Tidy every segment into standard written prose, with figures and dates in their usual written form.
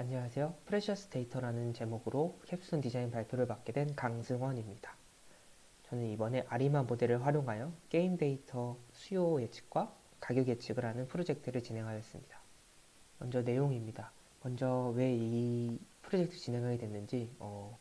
안녕하세요. 프레셔스 데이터라는 제목으로 캡스톤 디자인 발표를 맡게 된 강승원입니다. 저는 이번에 아리마 모델을 활용하여 게임 데이터 수요 예측과 가격 예측을 하는 프로젝트를 진행하였습니다. 먼저 내용입니다. 먼저 왜 이 프로젝트 진행하게 됐는지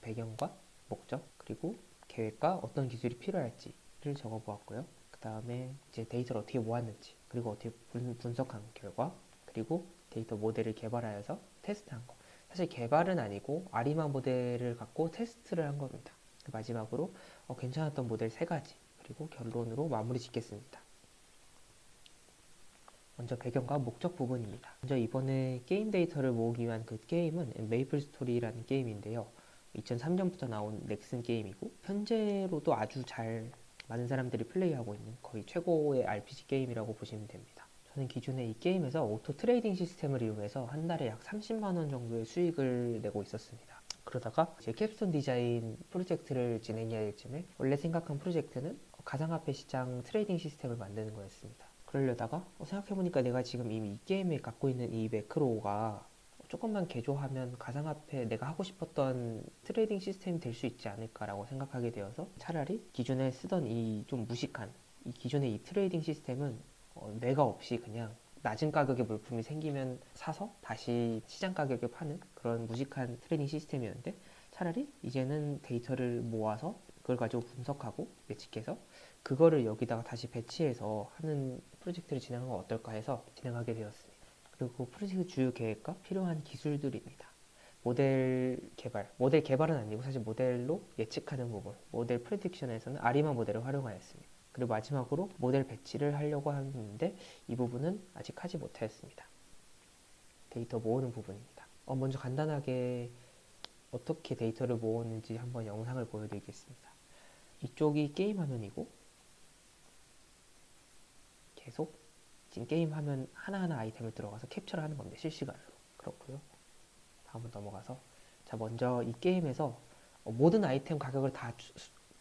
배경과 목적 그리고 계획과 어떤 기술이 필요할지를 적어보았고요. 그 다음에 이제 데이터를 어떻게 모았는지 그리고 어떻게 분석한 결과 그리고 데이터 모델을 개발하여서 테스트한 거. 사실 개발은 아니고 아리마 모델을 갖고 테스트를 한 겁니다. 마지막으로 괜찮았던 모델 3가지 그리고 결론으로 마무리 짓겠습니다. 먼저 배경과 목적 부분입니다. 먼저 이번에 게임 데이터를 모으기 위한 그 게임은 메이플 스토리라는 게임인데요. 2003년부터 나온 넥슨 게임이고 현재로도 아주 잘 많은 사람들이 플레이하고 있는 거의 최고의 RPG 게임이라고 보시면 됩니다. 저는 기존에 이 게임에서 오토 트레이딩 시스템을 이용해서 한 달에 약 30만 원 정도의 수익을 내고 있었습니다. 그러다가 이제 캡스톤 디자인 프로젝트를 진행해야 할 쯤에 원래 생각한 프로젝트는 가상화폐 시장 트레이딩 시스템을 만드는 거였습니다. 그러려다가 생각해보니까 내가 지금 이미 이 게임에 갖고 있는 이 매크로가 조금만 개조하면 가상화폐 내가 하고 싶었던 트레이딩 시스템이 될 수 있지 않을까라고 생각하게 되어서 차라리 기존에 쓰던 이 좀 무식한 이 기존의 이 트레이딩 시스템은 뇌가 없이 그냥 낮은 가격에 물품이 생기면 사서 다시 시장 가격에 파는 그런 무식한 트레이딩 시스템이었는데 차라리 이제는 데이터를 모아서 그걸 가지고 분석하고 예측해서 그거를 여기다가 다시 배치해서 하는 프로젝트를 진행하면 어떨까 해서 진행하게 되었습니다. 그리고 프로젝트 주요 계획과 필요한 기술들입니다. 모델 개발은 아니고 사실 모델로 예측하는 부분, 모델 프레딕션에서는 아리마 모델을 활용하였습니다. 그리고 마지막으로 모델 배치를 하려고 하는데 이 부분은 아직 하지 못하였습니다. 데이터 모으는 부분입니다. 먼저 간단하게 어떻게 데이터를 모으는지 한번 영상을 보여드리겠습니다. 이쪽이 게임 화면이고 계속 지금 게임 화면 하나하나 아이템을 들어가서 캡처를 하는 겁니다. 실시간으로. 그렇고요. 다음으로 넘어가서 자 먼저 이 게임에서 모든 아이템 가격을 다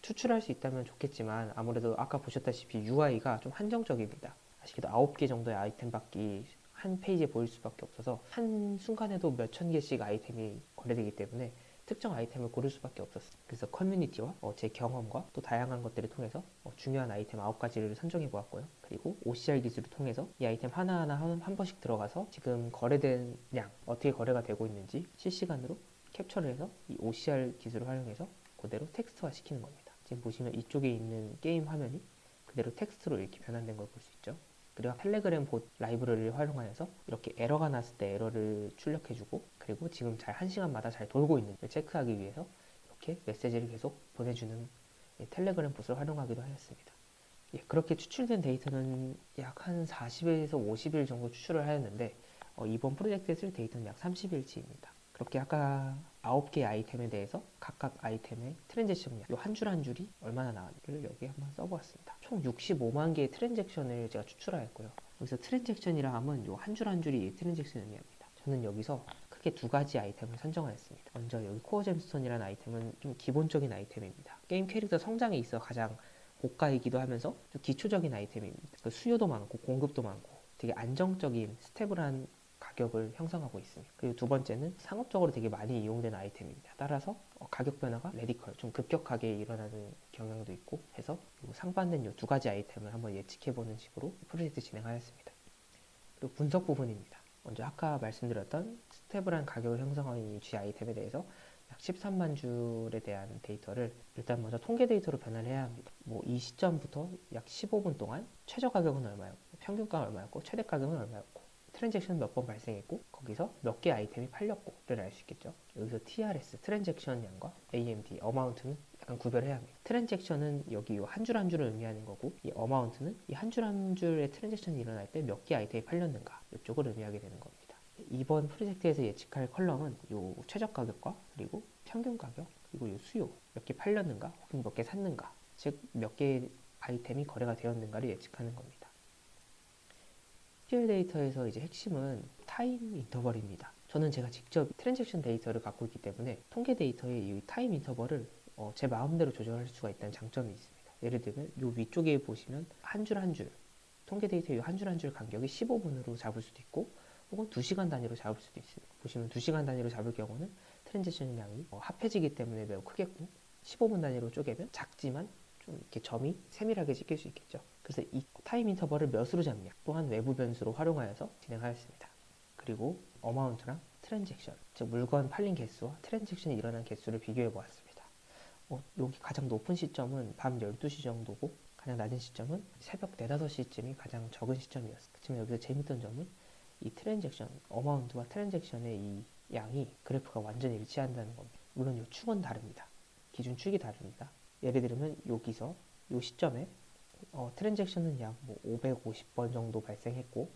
추출할 수 있다면 좋겠지만 아무래도 아까 보셨다시피 UI가 좀 한정적입니다. 아쉽게도 9개 정도의 아이템밖에 한 페이지에 보일 수밖에 없어서 한 순간에도 몇천 개씩 아이템이 거래되기 때문에 특정 아이템을 고를 수밖에 없었어요. 그래서 커뮤니티와 제 경험과 또 다양한 것들을 통해서 중요한 아이템 9가지를 선정해 보았고요. 그리고 OCR 기술을 통해서 이 아이템 하나하나 한 번씩 들어가서 지금 거래된 양, 어떻게 거래가 되고 있는지 실시간으로 캡처를 해서 이 OCR 기술을 활용해서 그대로 텍스트화 시키는 겁니다. 지금 보시면 이쪽에 있는 게임 화면이 그대로 텍스트로 이렇게 변환된 걸 볼 수 있죠. 그리고 텔레그램 봇 라이브러리를 활용하여서 이렇게 에러가 났을 때 에러를 출력해주고 그리고 지금 잘 1시간마다 잘 돌고 있는지를 체크하기 위해서 이렇게 메시지를 계속 보내주는 텔레그램 봇을 활용하기도 하였습니다. 그렇게 추출된 데이터는 약 한 40일에서 50일 정도 추출을 하였는데 이번 프로젝트에 쓸 데이터는 약 30일치입니다. 그렇게 아까 9개의 아이템에 대해서 각각 아이템의 트랜잭션량 이 한 줄 한 줄이 얼마나 나왔는지를 여기에 한번 써보았습니다. 총 65만 개의 트랜잭션을 제가 추출하였고요. 여기서 트랜잭션이라 하면 이 한 줄 한 줄이 트랜잭션을 의미합니다. 저는 여기서 크게 2가지 아이템을 선정하였습니다. 먼저 여기 코어 잼스톤이라는 아이템은 좀 기본적인 아이템입니다. 게임 캐릭터 성장에 있어 가장 고가이기도 하면서 좀 기초적인 아이템입니다. 수요도 많고 공급도 많고 되게 안정적인 스테블한 가격을 형성하고 있습니다. 그리고 두 번째는 상업적으로 되게 많이 이용되는 아이템입니다. 따라서 가격 변화가 레디컬, 좀 급격하게 일어나는 경향도 있고 해서 상반된 이 2가지 아이템을 한번 예측해보는 식으로 프로젝트 진행하였습니다. 그리고 분석 부분입니다. 먼저 아까 말씀드렸던 스테블한 가격을 형성하는 이 G 아이템에 대해서 약 13만 줄에 대한 데이터를 일단 먼저 통계 데이터로 변환을 해야 합니다. 이 시점부터 약 15분 동안 최저 가격은 얼마였고 평균가는 얼마였고 최대 가격은 얼마였고 트랜잭션 몇 번 발생했고 거기서 몇 개 아이템이 팔렸고를 알 수 있겠죠. 여기서 TRS 트랜잭션 양과 AMD 어마운트는 약간 구별해야 합니다. 트랜잭션은 여기 한 줄 한 줄을 의미하는 거고 이 어마운트는 이 한 줄 한 줄의 트랜잭션이 일어날 때 몇 개 아이템이 팔렸는가 이쪽을 의미하게 되는 겁니다. 이번 프로젝트에서 예측할 컬럼은 이 최저 가격과 그리고 평균 가격 그리고 이 수요 몇 개 팔렸는가 혹은 몇 개 샀는가 즉 몇 개의 아이템이 거래가 되었는가를 예측하는 겁니다. SQL 데이터에서 이제 핵심은 타임 인터벌입니다. 저는 제가 직접 트랜잭션 데이터를 갖고 있기 때문에 통계 데이터의 이 타임 인터벌을 제 마음대로 조절할 수가 있다는 장점이 있습니다. 예를 들면 이 위쪽에 보시면 한 줄 한 줄 통계 데이터의 한 줄 한 줄 간격이 15분으로 잡을 수도 있고 혹은 2시간 단위로 잡을 수도 있어요. 보시면 2시간 단위로 잡을 경우는 트랜지션 양이 합해지기 때문에 매우 크겠고, 15분 단위로 쪼개면 작지만 좀 이렇게 점이 세밀하게 찍힐 수 있겠죠. 그래서 이 타임 인터벌을 몇으로 잡냐 또한 외부 변수로 활용하여서 진행하였습니다. 그리고 어마운트랑 트랜잭션, 즉 물건 팔린 개수와 트랜잭션이 일어난 개수를 비교해 보았습니다. 여기 가장 높은 시점은 밤 12시 정도고 가장 낮은 시점은 새벽 4, 5시쯤이 가장 적은 시점이었어요. 그렇지만 여기서 재밌던 점은 이 트랜잭션, 어마운트와 트랜잭션의 이 양이 그래프가 완전히 일치한다는 겁니다. 물론 이 축은 다릅니다. 기준 축이 다릅니다. 예를 들면 여기서 이 시점에 트랜잭션은 약 550번 정도 발생했고,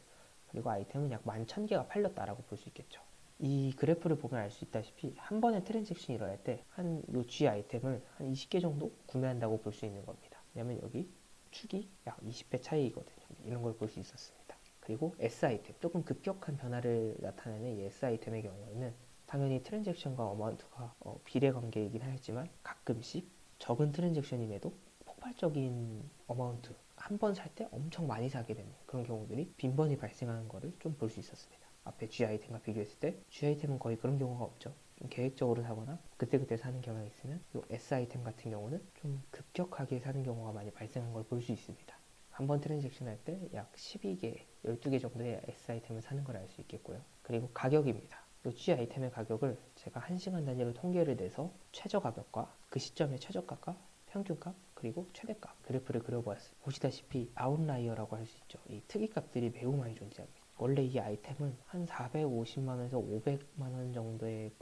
그리고 아이템은 약 11,000개가 팔렸다라고 볼 수 있겠죠. 이 그래프를 보면 알 수 있다시피 한 번에 트랜잭션이 일어날 때 한 요 G 아이템을 한 20개 정도 구매한다고 볼 수 있는 겁니다. 왜냐면 여기 축이 약 20배 차이거든요. 이런 걸 볼 수 있었습니다. 그리고 S 아이템, 조금 급격한 변화를 나타내는 이 S 아이템의 경우에는 당연히 트랜잭션과 어마운트가 비례 관계이긴 하였지만 가끔씩 적은 트랜잭션임에도 폭발적인 어마운트, 한 번 살 때 엄청 많이 사게 되는 그런 경우들이 빈번히 발생하는 것을 좀 볼 수 있었습니다. 앞에 G 아이템과 비교했을 때 G 아이템은 거의 그런 경우가 없죠. 좀 계획적으로 사거나 그때그때 사는 경향이 있으면 이 S 아이템 같은 경우는 좀 급격하게 사는 경우가 많이 발생한 걸 볼 수 있습니다. 한 번 트랜잭션 할 때 약 12개, 12개 정도의 S 아이템을 사는 걸 알 수 있겠고요. 그리고 가격입니다. 이 G 아이템의 가격을 제가 1시간 단위로 통계를 내서 최저 가격과 그 시점의 최저가가 평균값 그리고 최대값 그래프를 그려보았습니다. 보시다시피 아웃라이어라고 할 수 있죠. 이 특이값들이 매우 많이 존재합니다. 원래 이 아이템은 한 450만원에서 500만원 정도의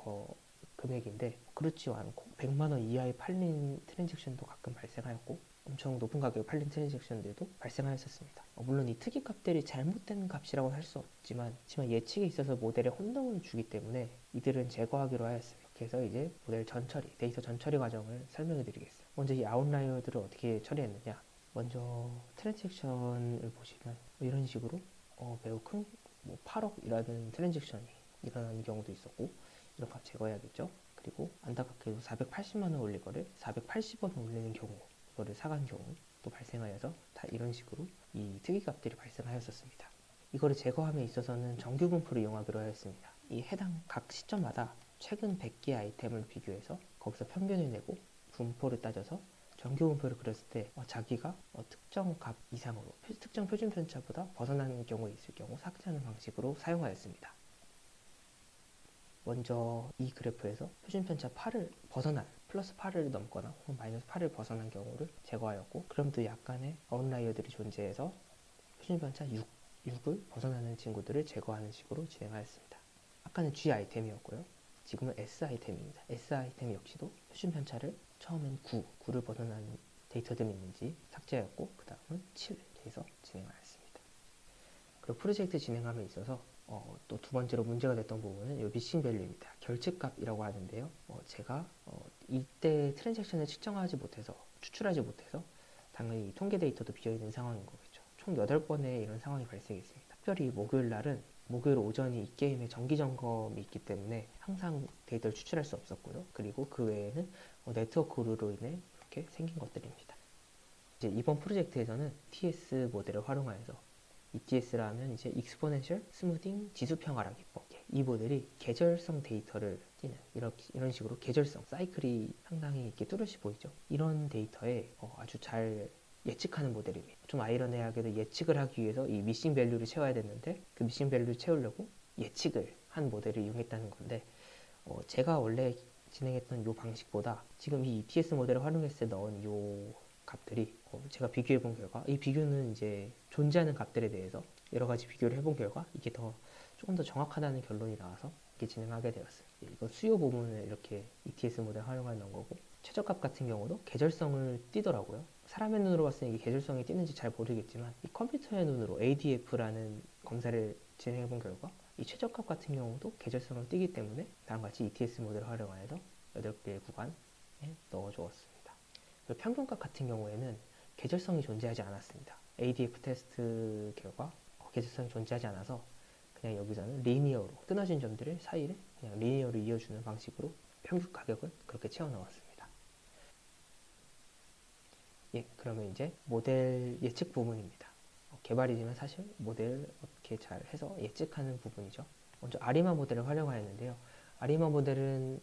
금액인데 그렇지 않고 100만원 이하의 팔린 트랜잭션도 가끔 발생하였고 엄청 높은 가격에 팔린 트랜잭션들도 발생하였었습니다. 물론 이 특이값들이 잘못된 값이라고 할 수 없지만 예측에 있어서 모델에 혼동을 주기 때문에 이들은 제거하기로 하였습니다. 그래서 이제 모델 전처리, 데이터 전처리 과정을 설명해 드리겠습니다. 먼저 이 아웃라이어들을 어떻게 처리했느냐. 먼저 트랜잭션을 보시면 이런 식으로 매우 큰 8억이라는 트랜잭션이 일어나는 경우도 있었고 이런 값 제거해야겠죠. 그리고 안타깝게도 480만원 올릴 거를 480원 올리는 경우, 이거를 사간 경우 또 발생하여서 다 이런 식으로 이 특이값들이 발생하였었습니다. 이거를 제거함에 있어서는 정규 분포를 이용하기로 하였습니다. 이 해당 각 시점마다 최근 100개 아이템을 비교해서 거기서 평균을 내고 분포를 따져서 정규 분포를 그렸을 때 자기가 특정 값 이상으로 특정 표준 편차보다 벗어나는 경우에 있을 경우 삭제하는 방식으로 사용하였습니다. 먼저 이 그래프에서 표준 편차 8을 벗어난 플러스 8을 넘거나 혹은 마이너스 8을 벗어난 경우를 제거하였고, 그럼도 약간의 아웃라이어들이 존재해서 표준 편차 6을 벗어나는 친구들을 제거하는 식으로 진행하였습니다. 아까는 G 아이템이었고요. 지금은 S 아이템입니다. S 아이템 역시도 표준 편차를 처음엔 9를 벗어난 데이터들이 있는지 삭제하였고 그 다음은 7에 대해서 진행하였습니다. 그리고 프로젝트 진행함에 있어서 또 두 번째로 문제가 됐던 부분은 이 미싱 밸류입니다. 결측값이라고 하는데요. 제가 이때 트랜잭션을 측정하지 못해서 추출하지 못해서 당연히 통계 데이터도 비어있는 상황인 거겠죠. 총 8번의 이런 상황이 발생했습니다. 특별히 목요일 날은 목요일 오전이 이 게임에 정기 점검이 있기 때문에 항상 데이터를 추출할 수 없었고요. 그리고 그 외에는 네트워크 룰로 인해 이렇게 생긴 것들입니다. 이제 이번 프로젝트에서는 TS 모델을 활용하여서 ETS라 하면 이제 익스포넨셜 스무딩 지수평하락 기법, 이 모델이 계절성 데이터를 띠는 이런 식으로 계절성 사이클이 상당히 이렇게 뚜렷이 보이죠. 이런 데이터에 아주 잘 예측하는 모델입니다. 좀 아이러니하게도 예측을 하기 위해서 이 미싱 밸류를 채워야 됐는데 그 미싱 밸류를 채우려고 예측을 한 모델을 이용했다는 건데 제가 원래 진행했던 이 방식보다 지금 이 ETS 모델을 활용했을 때 넣은 이 값들이 제가 비교해 본 결과, 이 비교는 이제 존재하는 값들에 대해서 여러 가지 비교를 해본 결과 이게 조금 더 정확하다는 결론이 나와서 이렇게 진행하게 되었어요. 이거 수요 부분을 이렇게 ETS 모델 활용해 놓은 거고, 최저값 같은 경우도 계절성을 띠더라고요. 사람의 눈으로 봤을 때 이게 계절성이 띠는지 잘 모르겠지만 이 컴퓨터의 눈으로 ADF라는 검사를 진행해 본 결과 이 최저값 같은 경우도 계절성을 띠기 때문에 다음과 같이 ETS 모델을 활용하여서 8개의 구간에 넣어주었습니다. 평균값 같은 경우에는 계절성이 존재하지 않았습니다. ADF 테스트 결과 계절성이 존재하지 않아서 그냥 여기서는 리니어로 끊어진 점들의 사이를 그냥 리니어로 이어주는 방식으로 평균 가격을 그렇게 채워 넣었습니다. 그러면 이제 모델 예측 부분입니다. 개발이지만 사실 모델을 어떻게 잘 해서 예측하는 부분이죠. 먼저 아리마 모델을 활용하였는데요. 아리마 모델은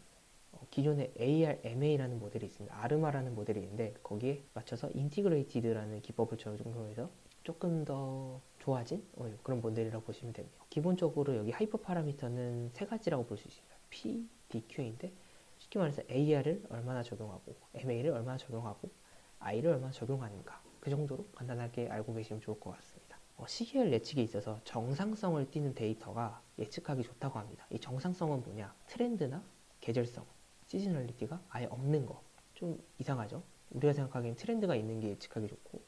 기존에 AR-MA라는 모델이 있습니다. 아르마라는 모델이 있는데 거기에 맞춰서 인티그레이티드라는 기법을 적용해서 조금 더 좋아진 그런 모델이라고 보시면 됩니다. 기본적으로 여기 하이퍼 파라미터는 세 가지라고 볼 수 있습니다. P, DQ인데 쉽게 말해서 AR을 얼마나 적용하고 MA를 얼마나 적용하고 I를 얼마나 적용하는가 그 정도로 간단하게 알고 계시면 좋을 것 같습니다. 시계열 예측에 있어서 정상성을 띠는 데이터가 예측하기 좋다고 합니다. 이 정상성은 뭐냐? 트렌드나 계절성, 시즈널리티가 아예 없는 거. 좀 이상하죠? 우리가 생각하기엔 트렌드가 있는 게 예측하기 좋고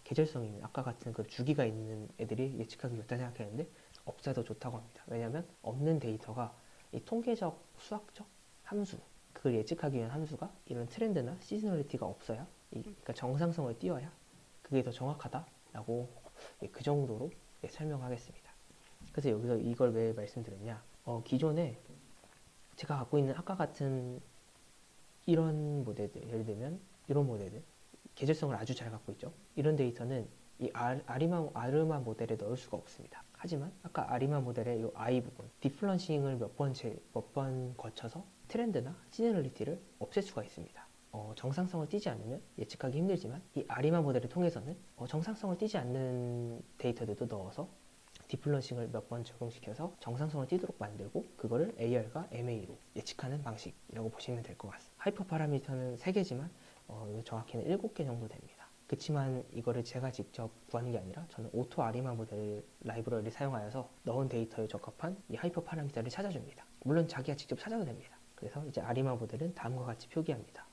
계절성이 있는 아까 같은 그 주기가 있는 애들이 예측하기 좋다 생각했는데 없어도 좋다고 합니다. 왜냐하면 없는 데이터가 이 통계적, 수학적 함수 그걸 예측하기 위한 함수가 이런 트렌드나 시즈널리티가 없어야 그러니까 정상성을 띄워야 그게 더 정확하다라고 그 정도로 설명하겠습니다. 그래서 여기서 이걸 왜 말씀드렸냐? 기존에 제가 갖고 있는 아까 같은 이런 모델들, 예를 들면 이런 모델들, 계절성을 아주 잘 갖고 있죠. 이런 데이터는 이 아르마 모델에 넣을 수가 없습니다. 하지만 아까 아리마 모델의 이 I 부분, 디플런싱을 몇 번 거쳐서 트렌드나 시즈널리티를 없앨 수가 있습니다. 정상성을 띄지 않으면 예측하기 힘들지만 이 아리마 모델을 통해서는 정상성을 띄지 않는 데이터들도 넣어서 디플런싱을 몇 번 적용시켜서 정상성을 띄도록 만들고 그거를 AR과 MA로 예측하는 방식이라고 보시면 될 것 같습니다. 하이퍼 파라미터는 3개지만 정확히는 7개 정도 됩니다. 그렇지만 이거를 제가 직접 구하는 게 아니라 저는 오토 아리마 모델 라이브러리를 사용하여서 넣은 데이터에 적합한 이 하이퍼 파라미터를 찾아줍니다. 물론 자기가 직접 찾아도 됩니다. 그래서 이제 아리마 모델은 다음과 같이 표기합니다.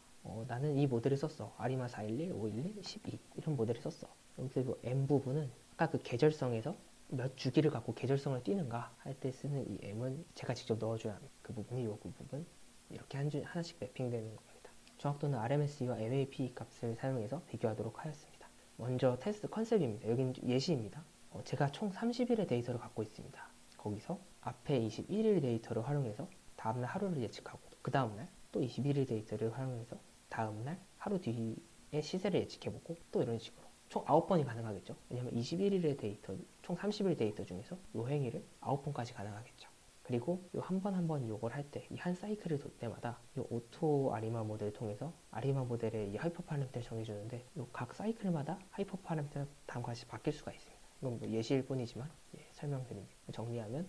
나는 이 모델을 썼어. 아리마 411, 511, 12 이런 모델을 썼어. 여기서 M 부분은 아까 그 계절성에서 몇 주기를 갖고 계절성을 띄는가 할 때 쓰는 이 M은 제가 직접 넣어줘야 합니다. 그 부분이 그 부분 이렇게 하나씩 매핑되는 겁니다. 정확도는 RMSE와 MAP 값을 사용해서 비교하도록 하였습니다. 먼저 테스트 컨셉입니다. 여기는 예시입니다. 제가 총 30일의 데이터를 갖고 있습니다. 거기서 앞에 21일 데이터를 활용해서 다음날 하루를 예측하고 그 다음날 또 21일 데이터를 활용해서 다음날 하루 뒤의 시세를 예측해보고 또 이런 식으로 총 9번이 가능하겠죠. 왜냐하면 21일의 데이터, 총 30일 데이터 중에서 이 행위를 9번까지 가능하겠죠. 그리고 이 한 번 한 번 요걸 할 때, 이 한 사이클을 돌 때마다 이 오토 아리마 모델을 통해서 아리마 모델의 이 하이퍼 파라미터를 정해주는데 이 각 사이클마다 하이퍼 파라미터가 다음과 같이 바뀔 수가 있습니다. 이건 뭐 예시일 뿐이지만 설명드립니다. 정리하면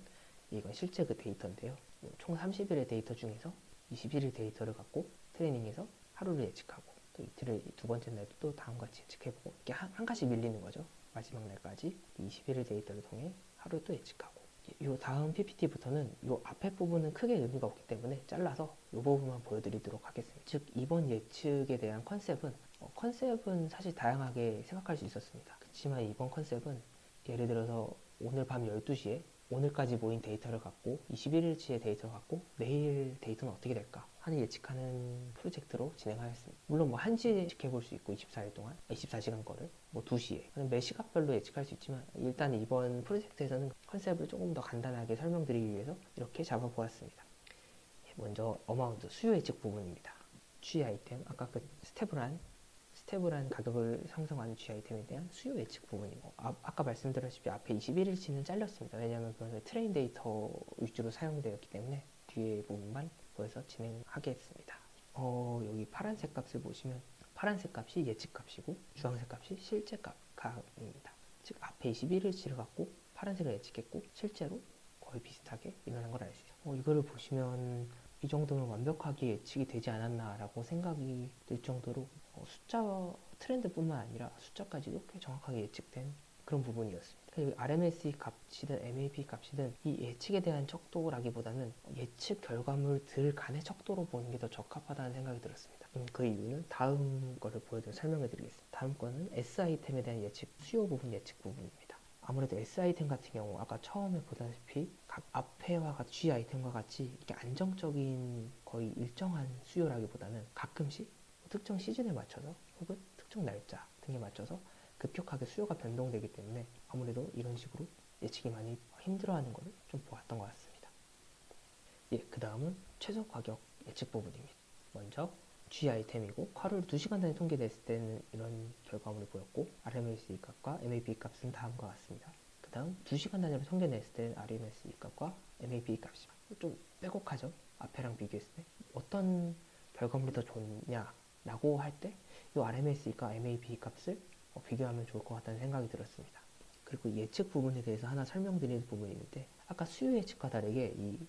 이건 실제 그 데이터인데요. 총 30일의 데이터 중에서 21일 데이터를 갖고 트레이닝해서 하루를 예측하고 또 이틀을 두 번째 날도 또 다음과 같이 예측해보고 이렇게 한 가지 밀리는 거죠. 마지막 날까지 21일 데이터를 통해 하루 또 예측하고 이 다음 PPT부터는 이 앞에 부분은 크게 의미가 없기 때문에 잘라서 이 부분만 보여드리도록 하겠습니다. 즉 이번 예측에 대한 컨셉은 사실 다양하게 생각할 수 있었습니다. 그렇지만 이번 컨셉은 예를 들어서 오늘 밤 12시에 오늘까지 모인 데이터를 갖고 21일치의 데이터를 갖고 내일 데이터는 어떻게 될까 하는 예측하는 프로젝트로 진행하였습니다. 물론 뭐 1시에 예측해볼 수 있고 24일 동안 24시간 거를 뭐 2시에 매 시각별로 예측할 수 있지만 일단 이번 프로젝트에서는 컨셉을 조금 더 간단하게 설명드리기 위해서 이렇게 잡아보았습니다. 먼저 어마운트 수요 예측 부분입니다. G 아이템 아까 그 스테블한 가격을 형성하는 G 아이템에 대한 수요 예측 부분이고 아까 말씀드렸다시피 앞에 21일치는 잘렸습니다. 왜냐하면 그것은 트레인 데이터 위주로 사용되었기 때문에 뒤에 부분만 보여서 진행하겠습니다. 여기 파란색 값을 보시면 파란색 값이 예측 값이고 주황색 값이 실제 값입니다. 즉 앞에 21일치를 갖고 파란색을 예측했고 실제로 거의 비슷하게 일어난 걸 알 수 있어요. 이거를 보시면 이 정도면 완벽하게 예측이 되지 않았나라고 생각이 들 정도로 숫자 트렌드뿐만 아니라 숫자까지도 꽤 정확하게 예측된 그런 부분이었습니다. 그러니까 RMSE 값이든 MAP 값이든 이 예측에 대한 척도라기보다는 예측 결과물들 간의 척도로 보는 게 더 적합하다는 생각이 들었습니다. 그 이유는 다음 거를 설명해 드리겠습니다. 다음 거는 S 아이템에 대한 예측, 수요 부분 예측 부분입니다. 아무래도 S 아이템 같은 경우 아까 처음에 보다시피 각 앞에와 같이 G 아이템과 같이 이렇게 안정적인 거의 일정한 수요라기보다는 가끔씩 특정 시즌에 맞춰서 혹은 특정 날짜 등에 맞춰서 급격하게 수요가 변동되기 때문에 아무래도 이런 식으로 예측이 많이 힘들어하는 것을 좀 보았던 것 같습니다. 그 다음은 최저 가격 예측 부분입니다. 먼저 G 아이템이고 하루 2시간 단위 통계됐을 때는 이런 결과물이 보였고 RMSE 값과 MAP 값은 다음과 같습니다. 그 다음 2시간 단위로 통계냈을 때 RMSE 값과 MAP 값이 좀 빼곡하죠. 앞에랑 비교했을 때 어떤 결과물이 더 좋냐라고 할 때 이 RMSE과 MAP 값을 비교하면 좋을 것 같다는 생각이 들었습니다. 그리고 예측 부분에 대해서 하나 설명드릴 부분이 있는데 아까 수요 예측과 다르게 이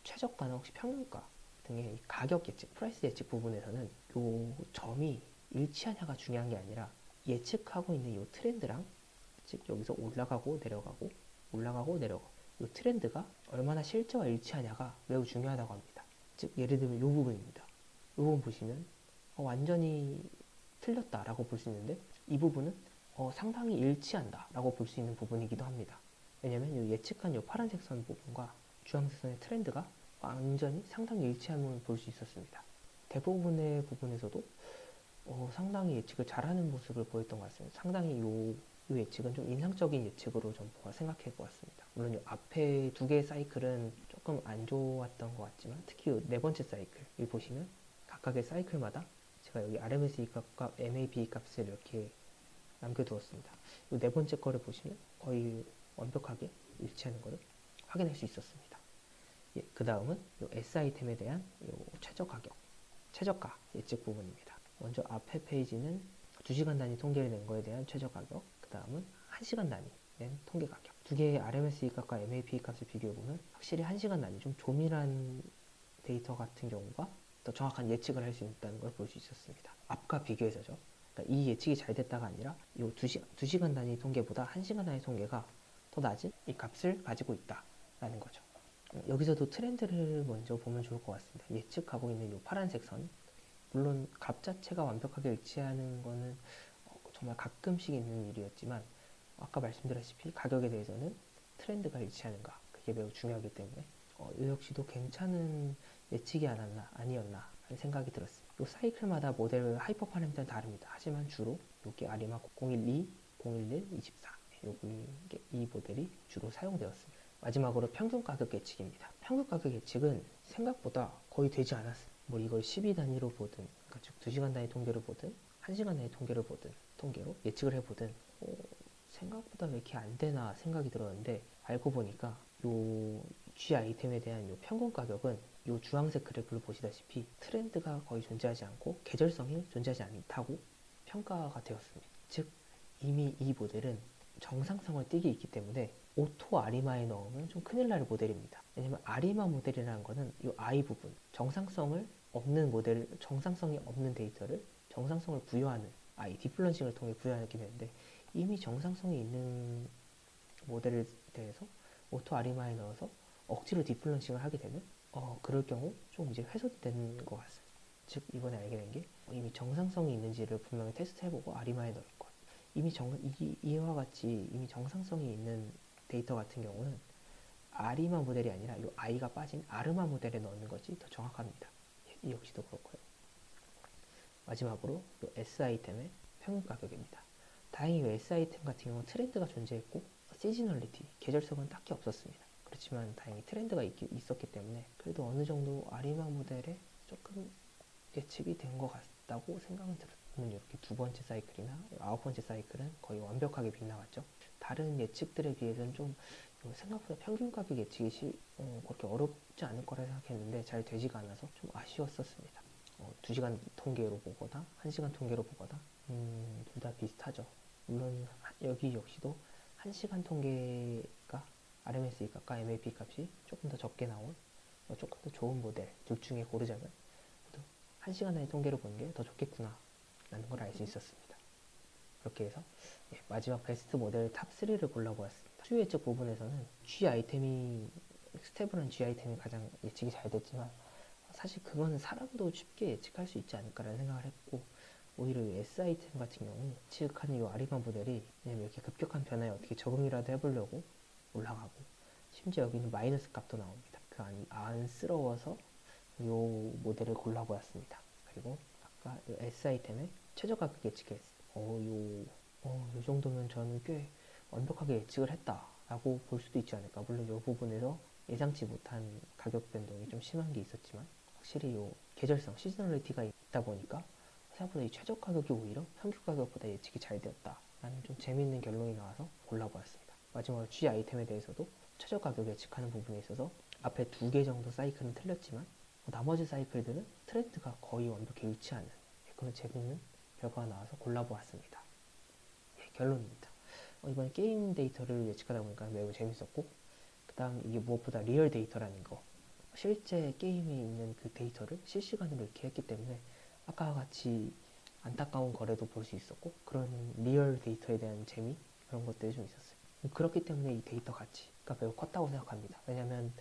최저가나 혹시 평균가 등의 가격 예측, 프라이스 예측 부분에서는 요 점이 일치하냐가 중요한 게 아니라 예측하고 있는 요 트렌드랑 즉 여기서 올라가고 내려가고 올라가고 내려가고 요 트렌드가 얼마나 실제와 일치하냐가 매우 중요하다고 합니다. 즉 예를 들면 요 부분입니다. 요 부분 보시면 완전히 틀렸다라고 볼 수 있는데 이 부분은 상당히 일치한다라고 볼 수 있는 부분이기도 합니다. 왜냐면 요 예측한 요 파란색 선 부분과 주황색 선의 트렌드가 완전히 상당히 일치함을 볼 수 있었습니다. 대부분의 부분에서도 상당히 예측을 잘하는 모습을 보였던 것 같습니다. 상당히 요 예측은 좀 인상적인 예측으로 좀 생각해 보았습니다. 물론 요 앞에 두 개의 사이클은 조금 안 좋았던 것 같지만 특히 네 번째 사이클 보시면 각각의 사이클마다 제가 여기 RMSE 값과 MAP 값을 이렇게 남겨두었습니다. 이 네 번째 거를 보시면 거의 완벽하게 일치하는 것을 확인할 수 있었습니다. 예, 그 다음은 S 아이템에 대한 최저 가격, 최저가 예측 부분입니다. 먼저 앞에 페이지는 2시간 단위 통계를 낸 거에 대한 최저 가격, 그 다음은 1시간 단위 낸 통계 가격. 두 개의 RMSE 값과 MAP 값을 비교해보면 확실히 1시간 단위 좀 조밀한 데이터 같은 경우가 더 정확한 예측을 할 수 있다는 걸 볼 수 있었습니다. 앞과 비교해서죠. 그러니까 이 예측이 잘 됐다가 아니라 이 2시간 단위 통계보다 1시간 단위 통계가 더 낮은 이 값을 가지고 있다라는 거죠. 여기서도 트렌드를 먼저 보면 좋을 것 같습니다. 예측하고 있는 이 파란색 선, 물론 값 자체가 완벽하게 일치하는 거는 정말 가끔씩 있는 일이었지만 아까 말씀드렸다시피 가격에 대해서는 트렌드가 일치하는가 그게 매우 중요하기 때문에 이 역시도 괜찮은 예측이 아니었나 하는 생각이 들었습니다. 이 사이클마다 모델 하이퍼 파라미터는 다릅니다. 하지만 주로 여기 아리마 012, 011, 24 이 모델이 주로 사용되었습니다. 마지막으로 평균 가격 예측입니다. 평균 가격 예측은 생각보다 거의 되지 않았습니다. 뭐 이걸 12 단위로 보든, 그러니까 즉 2시간 단위 통계로 보든, 1시간 단위 통계를 보든, 통계로 예측을 해보든, 생각보다 왜 이렇게 안 되나 생각이 들었는데, 알고 보니까 요 G 아이템에 대한 요 평균 가격은 요 주황색 그래프를 보시다시피 트렌드가 거의 존재하지 않고 계절성이 존재하지 않다고 평가가 되었습니다. 즉, 이미 이 모델은 정상성을 띠기 있기 때문에 오토 아리마에 넣으면 좀 큰일 날 모델입니다. 왜냐면 아리마 모델이라는 거는 이 I 부분, 정상성을 없는 모델, 정상성이 없는 데이터를 정상성을 부여하는 I, 디플런싱을 통해 부여하게 되는데 이미 정상성이 있는 모델에 대해서 오토 아리마에 넣어서 억지로 디플런싱을 하게 되면 그럴 경우 좀 이제 훼손이 되는 것 같습니다. 즉 이번에 알게 된 게 이미 정상성이 있는지를 분명히 테스트 해보고 아리마에 넣을 것. 이미 이와 같이 이미 정상성이 있는 데이터 같은 경우는 아리마 모델이 아니라 이 I가 빠진 아르마 모델에 넣는 것이 더 정확합니다. 이 역시도 그렇고요. 마지막으로 이 S 아이템의 평균 가격입니다. 다행히 S 아이템 같은 경우는 트렌드가 존재했고 시즈널리티, 계절성은 딱히 없었습니다. 그렇지만 다행히 트렌드가 있었기 때문에 그래도 어느 정도 아리마 모델에 조금 예측이 된 것 같다고 생각은 들어요. 이렇게 두 번째 사이클이나 아홉 번째 사이클은 거의 완벽하게 빗나갔죠. 다른 예측들에 비해서는 좀 생각보다 평균 가격 예측이 그렇게 어렵지 않을 거라 생각했는데 잘 되지가 않아서 좀 아쉬웠었습니다. 2시간 통계로 보거나 1시간 통계로 보거나 둘 다 비슷하죠. 물론 여기 역시도 1시간 통계가 RMSE 값과 MAP 값이 조금 더 적게 나온 조금 더 좋은 모델 둘 중에 고르자면 1시간 단위 통계로 보는 게 더 좋겠구나 라는 걸 알 수 있었습니다. 그렇게 해서 마지막 베스트 모델 탑 3를 골라보았습니다. 수요 예측 부분에서는 G 아이템이 스테블한 G 아이템이 가장 예측이 잘 됐지만 사실 그거는 사람도 쉽게 예측할 수 있지 않을까라는 생각을 했고 오히려 S 아이템 같은 경우 예측하는 이 아리마 모델이 왜냐면 이렇게 급격한 변화에 어떻게 적응이라도 해보려고 올라가고 심지어 여기는 마이너스 값도 나옵니다. 그 안쓰러워서 이 모델을 골라보았습니다. 그리고 아까 S 아이템의 최저 가격 예측했습니다. 요 정도면 저는 꽤 완벽하게 예측을 했다라고 볼 수도 있지 않을까. 물론 이 부분에서 예상치 못한 가격 변동이 좀 심한 게 있었지만 확실히 요 계절성 시즈널리티가 있다 보니까 생각보다 이 최저 가격이 오히려 평균 가격보다 예측이 잘 되었다라는 좀 재미있는 결론이 나와서 골라보았습니다. 마지막으로 G 아이템에 대해서도 최저 가격 예측하는 부분에 있어서 앞에 2개 정도 사이클은 틀렸지만 나머지 사이클들은 트렌드가 거의 완벽히 일치하는 그런 재미있는 결과가 나와서 골라보았습니다. 예, 결론입니다. 이번에 게임 데이터를 예측하다 보니까 매우 재밌었고, 그 다음 이게 무엇보다 리얼 데이터라는 거, 실제 게임에 있는 그 데이터를 실시간으로 이렇게 했기 때문에 아까와 같이 안타까운 거래도 볼 수 있었고, 그런 리얼 데이터에 대한 재미, 그런 것들이 좀 있었어요. 그렇기 때문에 이 데이터 가치가 매우 컸다고 생각합니다. 왜냐면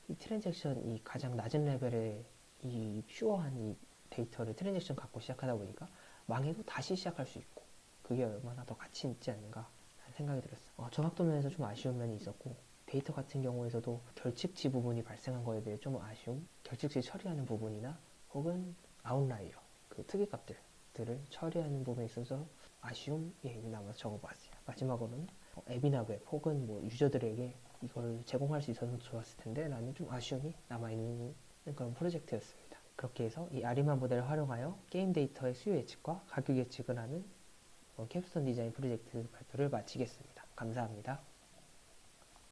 이 트랜잭션, 이 가장 낮은 레벨의 이 퓨어한 이 데이터를 트랜잭션 갖고 시작하다 보니까 망해도 다시 시작할 수 있고, 그게 얼마나 더 가치 있지 않는가 라는 생각이 들었어요. 정확도 면에서 좀 아쉬운 면이 있었고, 데이터 같은 경우에서도 결칙치 부분이 발생한 거에 대해 좀 아쉬움, 결칙치 처리하는 부분이나 혹은 아웃라이어, 그 특이값들을 처리하는 부분에 있어서 아쉬움이 남아서 적어봤어요. 마지막으로는 앱이나 웹 혹은 뭐 유저들에게 이걸 제공할 수 있어서 좋았을 텐데 라는 좀 아쉬움이 남아있는 그런 프로젝트였습니다. 그렇게 해서 이 아리마 모델을 활용하여 게임 데이터의 수요 예측과 가격 예측을 하는 캡스톤 디자인 프로젝트 발표를 마치겠습니다. 감사합니다.